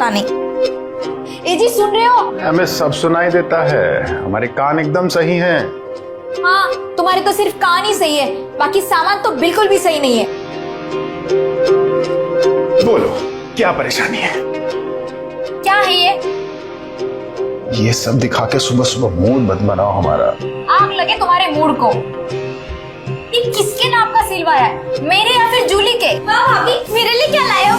पता नहीं। ए जी सुन रहे हो? हमें सब सुनाई देता है, हमारे कान एकदम सही हैं। हाँ, तुम्हारे तो सिर्फ कान ही सही है, बाकी सामान तो बिल्कुल भी सही नहीं है। बोलो क्या परेशानी है? क्या है ये सब दिखा के सुबह सुबह मूड मत बनाओ हमारा। आग लगे तुम्हारे मूड को। ये किसके नाम का सिलवाया है, मेरे या फिर जूली के? हाँ भाभी, मेरे लिए क्या लाए हो?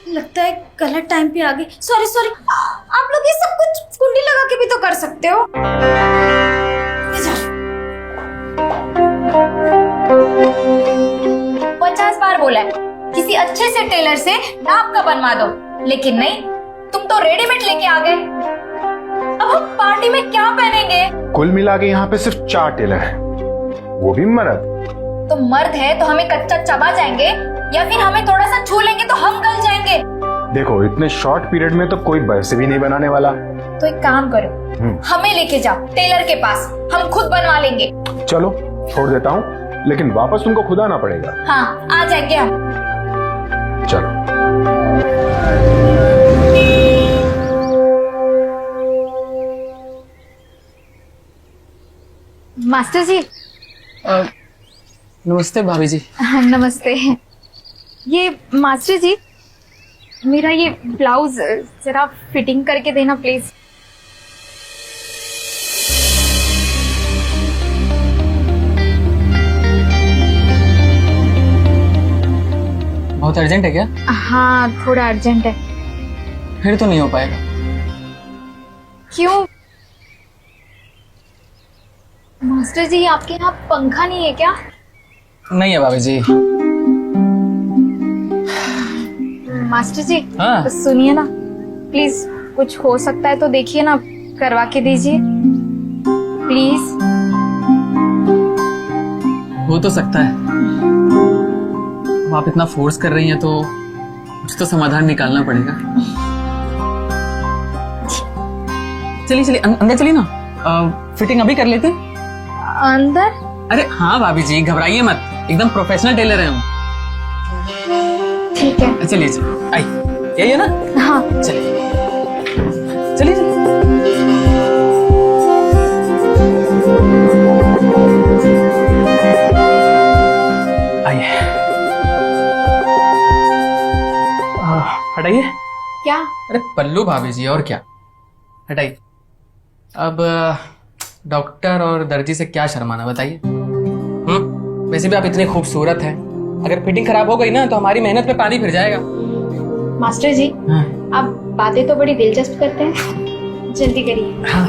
लगता है गलत टाइम पे आ गई। Sorry sorry. आप लोग ये सब कुछ कुंडी लगा के भी तो कर सकते हो। 50 बार बोला है किसी अच्छे से टेलर से नाप का बनवा दो, लेकिन नहीं, तुम तो रेडीमेड लेके आ गए। अब हम पार्टी में क्या पहनेंगे? कुल मिला के यहाँ पे सिर्फ 4 टेलर हैं, वो भी मर्द। तो मर्द है तो हमें कच्चा चबा जाएंगे, या फिर हमें थोड़ा सा छू लेंगे तो हम गल जाएंगे। देखो इतने शॉर्ट पीरियड में तो कोई वैसे भी नहीं बनाने वाला। तो एक काम करो, हमें लेके जाओ टेलर के पास, हम खुद बनवा लेंगे। चलो छोड़ देता हूँ, लेकिन वापस तुमको खुद आना पड़ेगा। हाँ, आ जाएंगे हम। चलो। मास्टर जी। नमस्ते भाभी जी। नमस्ते। ये मास्टर जी, मेरा ये ब्लाउज जरा फिटिंग करके देना प्लीज। बहुत अर्जेंट है क्या? हाँ, थोड़ा अर्जेंट है। फिर तो नहीं हो पाएगा। क्यों मास्टर जी, आपके यहाँ पंखा नहीं है क्या? नहीं है भाभी जी। मास्टर जी, हाँ? तो सुनिए ना प्लीज, कुछ हो सकता है तो देखिए ना, करवा के दीजिए प्लीज। हो तो सकता है, अब आप इतना फोर्स कर रही हैं तो कुछ तो समाधान निकालना पड़ेगा। चलिए चलिए अंदर चलिए ना, फिटिंग अभी कर लेते हैं। अंदर? अरे हाँ भाभी जी, घबराइए मत, एकदम प्रोफेशनल टेलर हैं हम। ठीक है, चलिए चलिए, आई यही है ना? हाँ चलिए चलिए चलिए। आइए, हटाइए। क्या? अरे पल्लू भाभी जी, और क्या, हटाइए। अब डॉक्टर और दर्जी से क्या शर्माना, बताइए। वैसे भी आप इतनी खूबसूरत हैं, अगर फिटिंग खराब हो गई ना तो हमारी मेहनत पे पानी फिर जाएगा। मास्टर जी, हाँ। आप बातें तो बड़ी दिलचस्प करते हैं, जल्दी करिए। हाँ।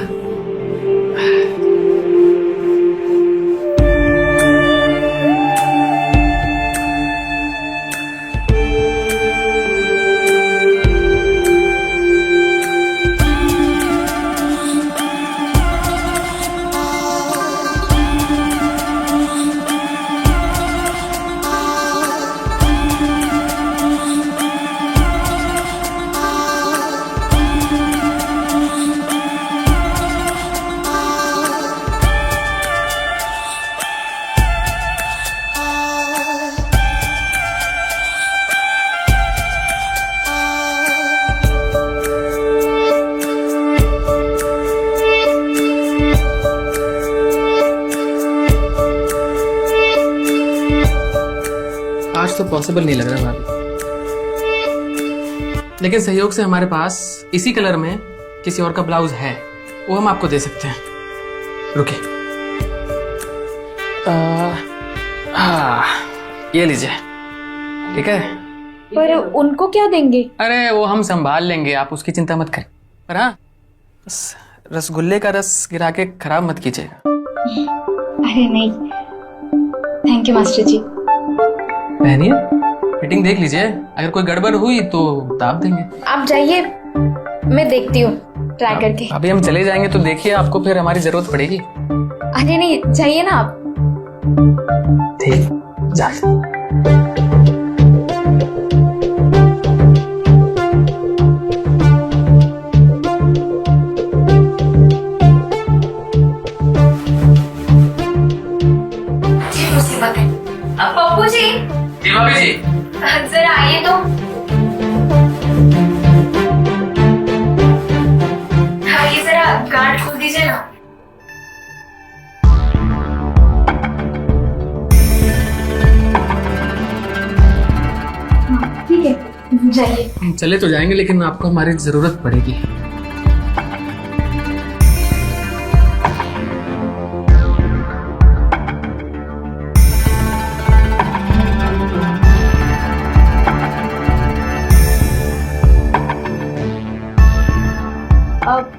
आज तो पॉसिबल नहीं लग रहा भाभी, लेकिन सहयोग से हमारे पास इसी कलर में किसी और का ब्लाउज है, वो हम आपको दे सकते हैं। रुकिए, ये लीजिए, ठीक है? पर उनको क्या देंगे? अरे वो हम संभाल लेंगे, आप उसकी चिंता मत करें। पर हाँ, बस रसगुल्ले का रस गिरा के खराब मत कीजिएगा। अरे नहीं, थैंक यू मास्टर जी। पहनिए, फिटिंग देख लीजिए, अगर कोई गड़बड़ हुई तो दाब देंगे। आप जाइए, मैं देखती हूँ ट्राई करके। अभी हम चले जाएंगे तो देखिए, आपको फिर हमारी जरूरत पड़ेगी। अरे नहीं, जाइए ना आप। ठीक, जा। पप्पू जी। जी भाभी जी। जरा आइए तो। जाइए। चले तो जाएंगे लेकिन आपको हमारी जरूरत पड़ेगी।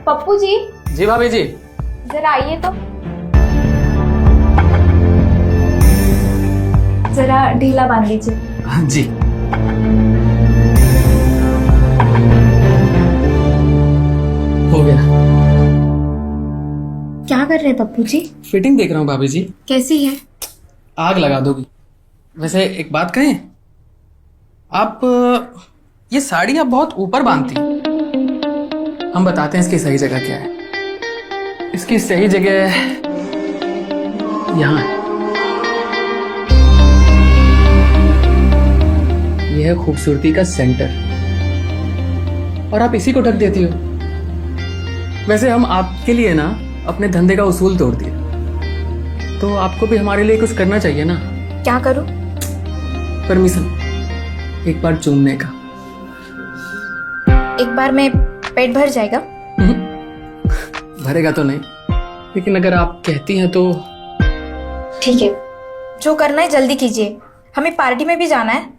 पप्पू जी, जी भाभी जी। जरा आइए तो। जरा ढीला बांध लीजिए। जी। हो गया। क्या कर रहे हैं पप्पू जी? फिटिंग देख रहा हूँ भाभी जी। कैसी है? आग लगा दोगी। वैसे एक बात कहें, आप ये साड़ी आप बहुत ऊपर बांधती हैं। हम बताते हैं इसकी सही जगह क्या है। इसकी सही जगह यहाँ है। यह है खूबसूरती का सेंटर और आप इसी को ढक देती हो। वैसे हम आपके लिए ना अपने धंधे का उसूल तोड़ दिए, तो आपको भी हमारे लिए कुछ करना चाहिए ना। क्या करूं? परमिशन, एक बार चूमने का। एक बार में पेट भर जाएगा? भरेगा तो नहीं, लेकिन अगर आप कहती हैं तो। ठीक है, जो करना है जल्दी कीजिए, हमें पार्टी में भी जाना है।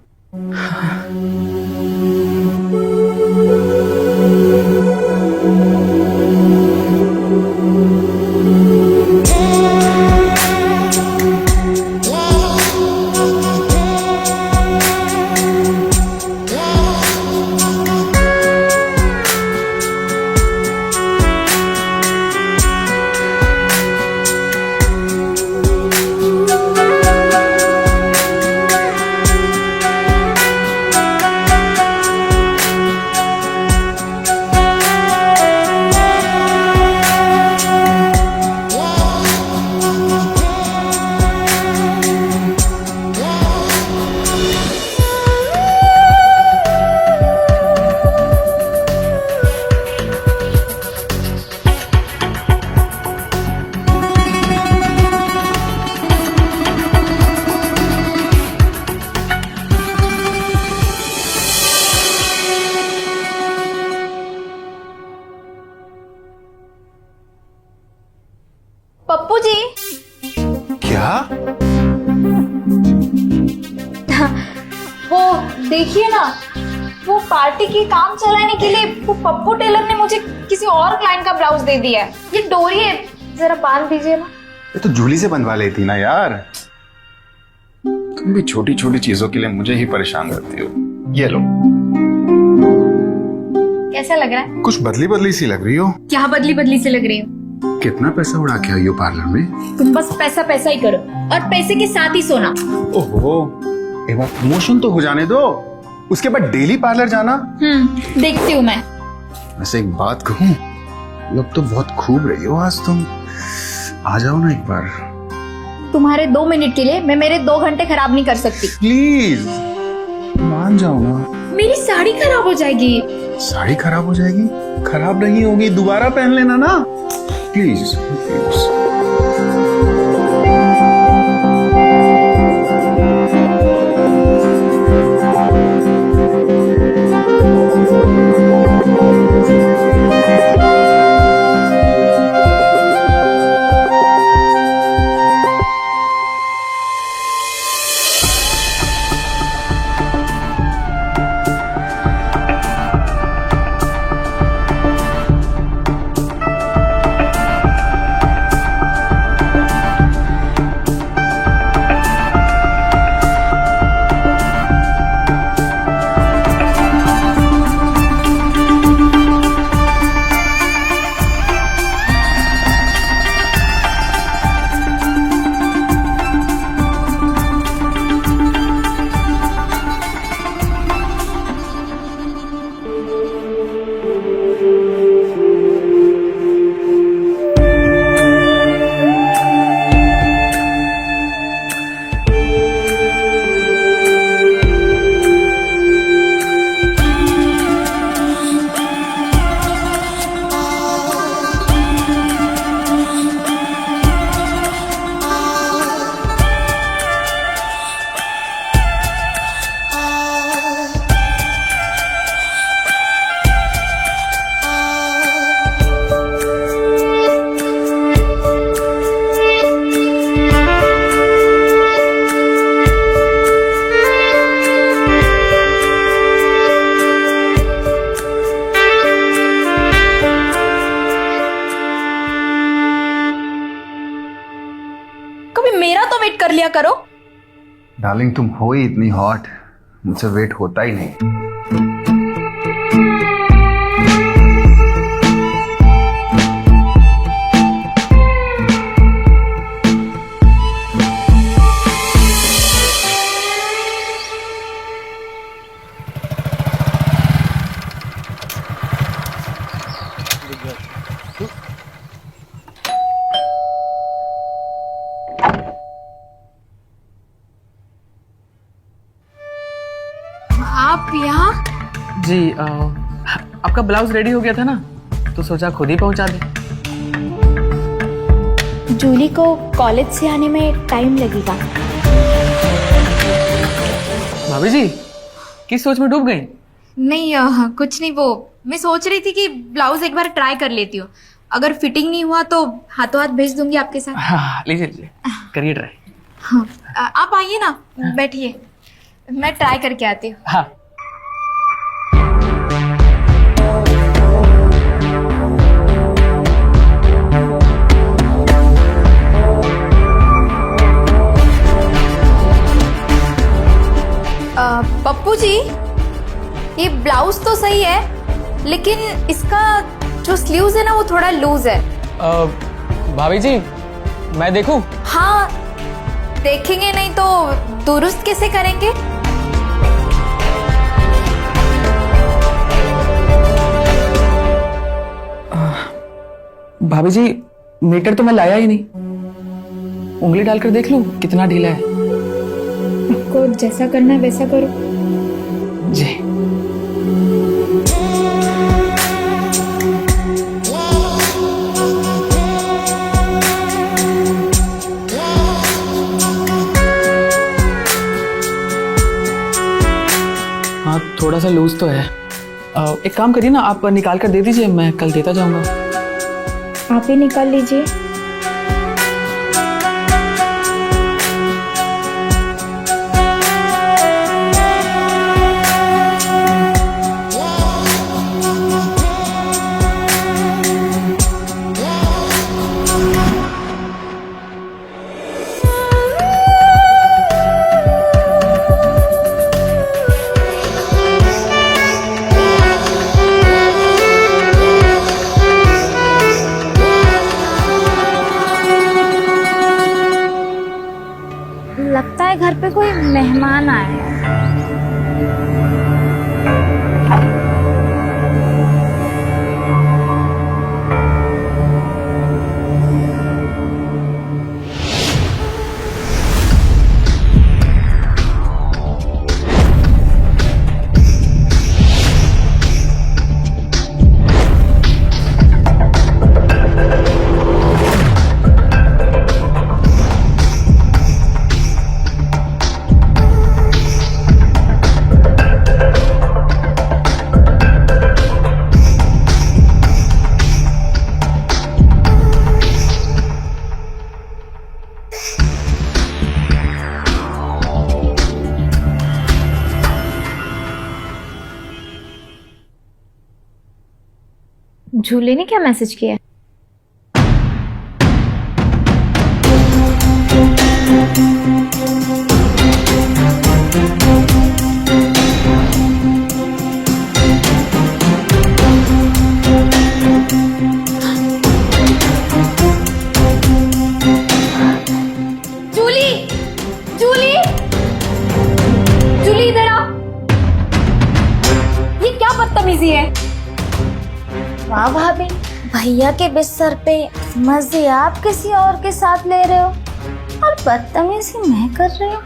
पप्पू जी। क्या? वो देखिए ना, वो पार्टी की काम चलाने के लिए वो पप्पू टेलर ने मुझे किसी और क्लाइंट का ब्लाउज दे दिया है। ये डोरी है, जरा बांध दीजिए ना। ये तो जूली से बनवा लेती ना यार। तुम भी छोटी छोटी चीजों के लिए मुझे ही परेशान करती हो। ये लो। कैसा लग रहा है? कुछ बदली बदली सी लग रही हो। क्या बदली बदली से लग रही हो? कितना पैसा उड़ा के आई हो पार्लर में? तुम बस पैसा पैसा ही करो और पैसे के साथ ही सोना। ओहो, एक बार प्रमोशन तो हो जाने दो, उसके बाद डेली पार्लर जाना। देखती हूँ मैं। वैसे एक बात कहूँ, लोग तो बहुत खूब रही हो आज तुम। आ जाओ ना एक बार। तुम्हारे 2 मिनट के लिए मैं मेरे 2 घंटे खराब नहीं कर सकती। प्लीज मान जाओ ना। मेरी साड़ी खराब हो जाएगी। साड़ी खराब हो जाएगी? खराब नहीं होगी, दोबारा पहन लेना ना। Please please. मेरा तो वेट कर लिया करो। डार्लिंग तुम हो ही इतनी हॉट, मुझसे वेट होता ही नहीं। आप यहाँ? जी आपका ब्लाउज रेडी हो गया था ना, तो सोचा खुद ही पहुंचा दे। जूली को कॉलेज से आने में टाइम लगेगा। भाभी जी किस सोच में डूब गई? नहीं कुछ नहीं, वो मैं सोच रही थी कि ब्लाउज एक बार ट्राई कर लेती हूँ, अगर फिटिंग नहीं हुआ तो हाथों हाथ भेज दूंगी आपके साथ। हाँ लीजिए लीजिए, करिए ट्राई। हाँ आप आइए ना, बैठिए, मैं ट्राई करके आती हूँ। हाँ पप्पू जी, ये ब्लाउज तो सही है, लेकिन इसका जो स्लीव्स है ना वो थोड़ा लूज है। भाभी जी मैं देखूं? हाँ देखेंगे, नहीं तो दुरुस्त कैसे करेंगे? भाभी जी मीटर तो मैं लाया ही नहीं, उंगली डालकर देख लूं कितना ढीला है। आपको जैसा करना है वैसा करो। जी हाँ थोड़ा सा लूज तो है। एक काम करिए ना, आप निकाल कर दे दीजिए, मैं कल देता जाऊंगा। आप ही निकाल लीजिए। लगता है घर पे कोई मेहमान आया है। झूले ने क्या मैसेज किया है? जूली, जूली, जूली इधर आ। ये क्या बदतमीजी है? वाह भाभी, भैया के बिस्तर पे मजे आप किसी और के साथ ले रहे हो और बदतमीजी मैं कर रही हूँ।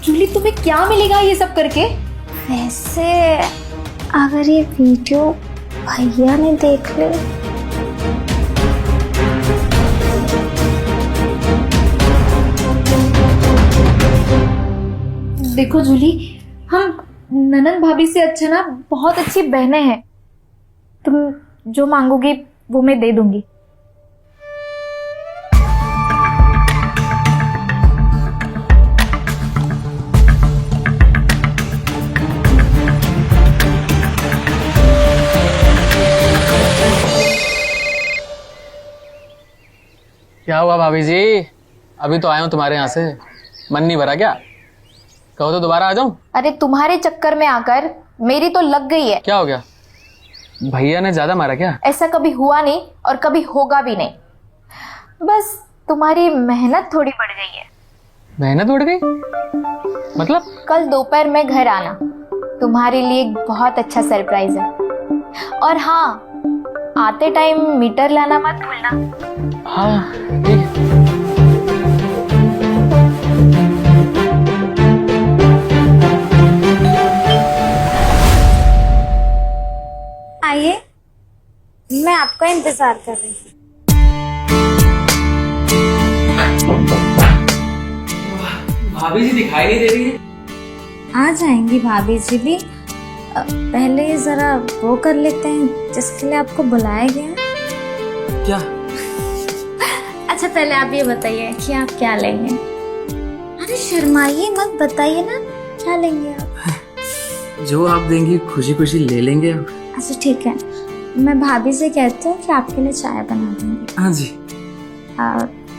जूली तुम्हें क्या मिलेगा ये सब करके? वैसे अगर ये वीडियो भैया ने देख ली देखो जूली, हम ननन भाभी से अच्छा ना बहुत अच्छी बहनें हैं, तुम जो मांगोगी वो मैं दे दूंगी। क्या हुआ भाभी जी, अभी तो आया हूँ तुम्हारे यहाँ से, मन नहीं भरा क्या? कहो तो दोबारा आ जाऊँ? अरे तुम्हारे चक्कर में आकर मेरी तो लग गई है। क्या हो गया? भैया ने ज्यादा मारा क्या? ऐसा कभी हुआ नहीं और कभी होगा भी नहीं। बस तुम्हारी मेहनत थोड़ी बढ़ गई है। मेहनत बढ़ गई मतलब? कल दोपहर में घर आना, तुम्हारे लिए एक बहुत अच्छा सरप्राइज है। और हाँ, आते टाइम मीटर लाना मत भूलना। हाँ ठीक है। आइए, मैं आपका इंतजार कर रही हूँ। भाभी जी दिखाई नहीं दे रही है। आ जाएंगी भाभी जी भी। पहले जरा वो कर लेते हैं जिसके लिए आपको बुलाया गया है। क्या? अच्छा पहले आप ये बताइए कि आप क्या लेंगे। अरे शर्माइए मत, बताइए ना क्या लेंगे आप। जो आप देंगी खुशी खुशी ले लेंगे। अच्छा ठीक है, मैं भाभी से कहती हूँ कि आपके लिए चाय बना दूंगी। हाँ जी।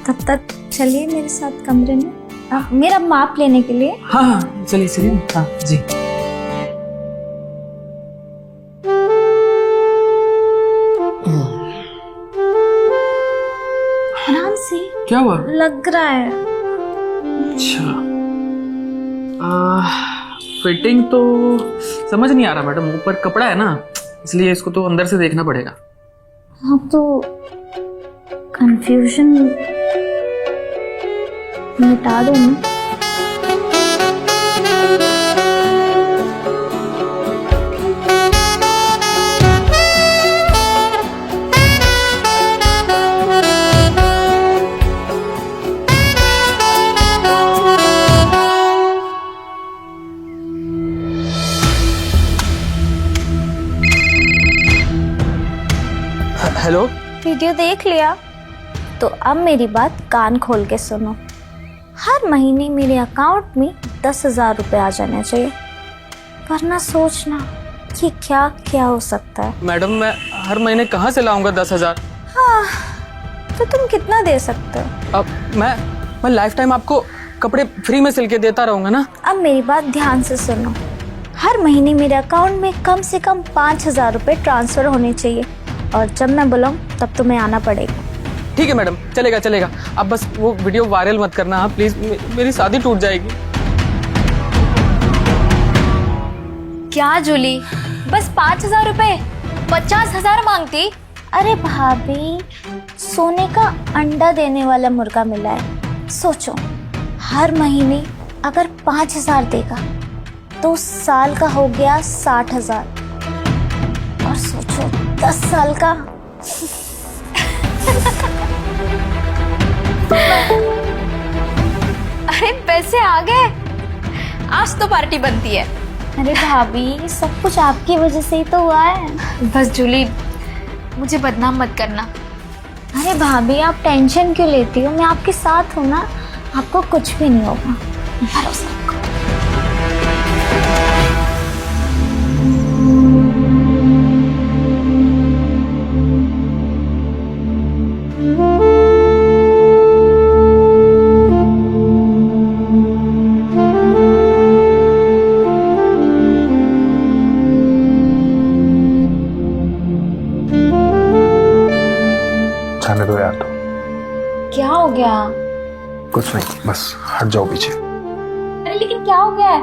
तब तक चलिए मेरे साथ कमरे में, मेरा माप लेने के लिए। हाँ हाँ चलिए चलिए। हाँ जी। आराम से। क्या हुआ? लग रहा है। अच्छा, फिटिंग तो समझ नहीं आ रहा मैडम, ऊपर कपड़ा है ना, इसलिए इसको तो अंदर से देखना पड़ेगा। हाँ तो कंफ्यूजन मिटा दो ना। हेलो। वीडियो देख लिया तो अब मेरी बात कान खोल के सुनो। हर महीने मेरे अकाउंट में 10,000 रुपये आ जाने चाहिए, वरना सोचना कि क्या क्या हो सकता है। मैडम मैं हर महीने कहाँ से लाऊंगा 10,000? हाँ तो तुम कितना दे सकते हो? अब मैं लाइफ टाइम आपको कपड़े फ्री में सिल के देता रहूंगा ना। अब मेरी बात ध्यान से सुनो। हर महीने मेरे अकाउंट में कम से कम 5,000 रुपये ट्रांसफर होने चाहिए, और जब मैं बुलाऊं तब तुम्हें आना पड़ेगा। ठीक है मैडम, चलेगा चलेगा। आप बस वो वीडियो वायरल मत करना हाँ प्लीज, मेरी शादी टूट जाएगी। क्या जूली, बस 5,000 रुपए? 50,000 मांगती? अरे भाभी, सोने का अंडा देने वाला मुर्गा मिला है। सोचो, हर महीने अगर 5,000 देगा तो साल का हो गया 60,000, और सोचो 10 साल का। अरे पैसे आ गए, आज तो पार्टी बनती है। अरे भाभी, सब कुछ आपकी वजह से ही तो हुआ है। बस जूली, मुझे बदनाम मत करना। अरे भाभी, आप टेंशन क्यों लेती हो? मैं आपके साथ हूँ ना, आपको कुछ भी नहीं होगा, भरोसा रखो। जाने दो यार, तो क्या हो गया? कुछ नहीं, बस हट जाओ पीछे। अरे लेकिन क्या हो गया है?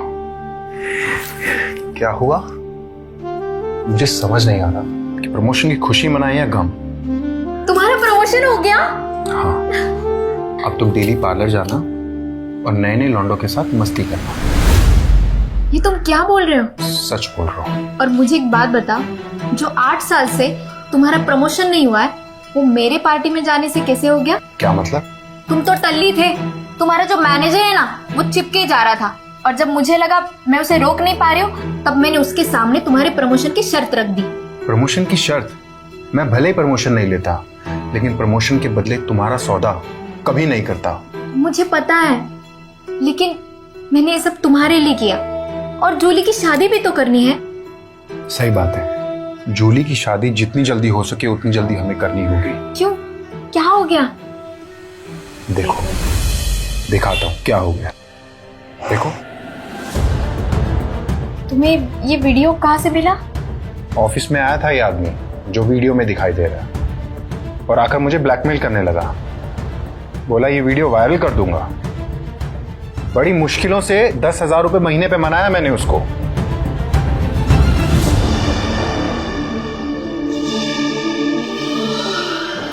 क्या हुआ मुझे समझ नहीं आ रहा कि प्रमोशन की खुशी मनाए या गम। तुम्हारा प्रमोशन हो गया? हाँ, अब तुम डेली पार्लर जाना और नए नए लौंडों के साथ मस्ती करना। ये तुम क्या बोल रहे हो? सच बोल रहा हूँ। और मुझे एक बात बता, जो 8 साल से तुम्हारा प्रमोशन नहीं हुआ है, वो मेरे पार्टी में जाने से कैसे हो गया? क्या मतलब? तुम तो टल्ली थे। तुम्हारा जो मैनेजर है ना, वो चिपके जा रहा था, और जब मुझे लगा मैं उसे रोक नहीं पा रही हूँ, तब मैंने उसके सामने तुम्हारे प्रमोशन की शर्त रख दी। प्रमोशन की शर्त? मैं भले ही प्रमोशन नहीं लेता, लेकिन प्रमोशन के बदले तुम्हारा सौदा कभी नहीं करता। मुझे पता है, लेकिन मैंने ये सब तुम्हारे लिए किया, और जूली की शादी भी तो करनी है। सही बात है, जूली की शादी जितनी जल्दी हो सके उतनी जल्दी हमें करनी होगी। क्यों, क्या हो गया? देखो, दिखाता हूँ क्या हो गया। देखो, तुम्हें ये वीडियो कहाँ से मिला? ऑफिस में आया था ये आदमी जो वीडियो में दिखाई दे रहा है, और आकर मुझे ब्लैकमेल करने लगा। बोला ये वीडियो वायरल कर दूंगा। बड़ी मुश्किलों से 10,000 रुपए महीने पे मनाया मैंने उसको।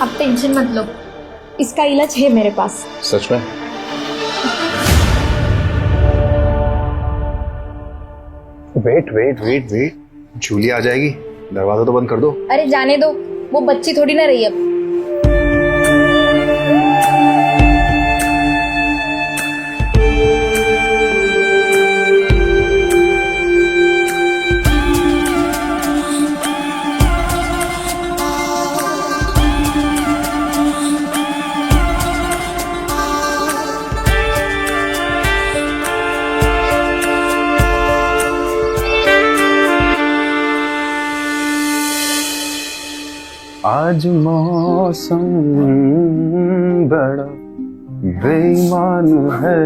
अब टेंशन मत लो, इसका इलाज है मेरे पास। सच में? Wait wait wait wait, Julie आ जाएगी, दरवाजा तो बंद कर दो। अरे जाने दो, वो बच्ची थोड़ी ना रही अब। आज मौसम बड़ा बेईमान है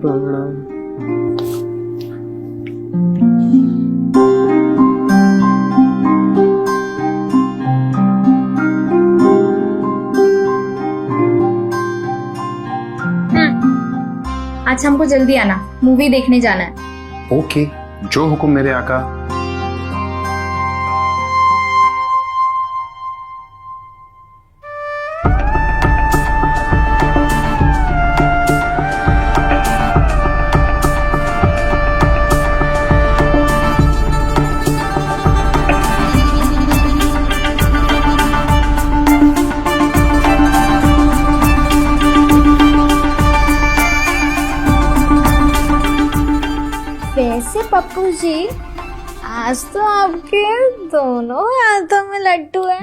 बड़ा। आज हमको जल्दी आना, मूवी देखने जाना है। ओके, जो हुक्म मेरे आका। वैसे पप्पू जी, आज तो आपके दोनों हाथों में लड्डू है।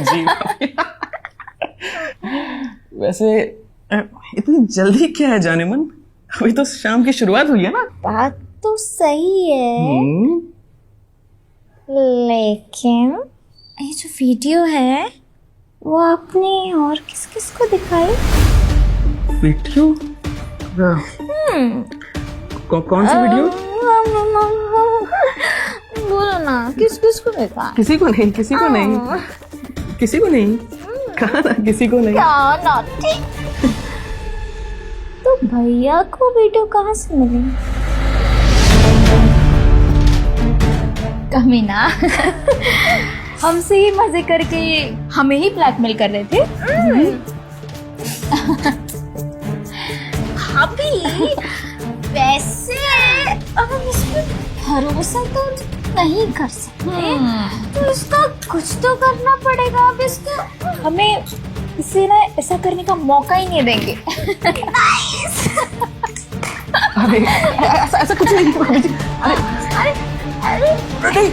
जी वैसे इतनी जल्दी क्या है जाने मन? अभी तो शाम की शुरुआत हुई है ना। बात तो सही है, लेकिन ये जो वीडियो है वो आपने और किस किस को दिखाई? वीडियो? कौन सी वीडियो? बोलो ना, किस किस को दिखाई? किसी को नहीं, किसी को नहीं, किसी को नहीं। कहा ना किसी को नहीं। क्या नॉटी? तो भैया को वीडियो कहाँ से मिली? कमीना हमसे ही मजे करके हमें ही ब्लैकमेल कर रहे थे। भाभी, वैसे अब हम इस पे भरोसा तो नहीं कर सकते, तो इसका कुछ तो करना पड़ेगा। अब इसको हमें इसे ना ऐसा करने का मौका ही नहीं देंगे। अरे ऐसा कुछ नहीं। अरे अरे अरे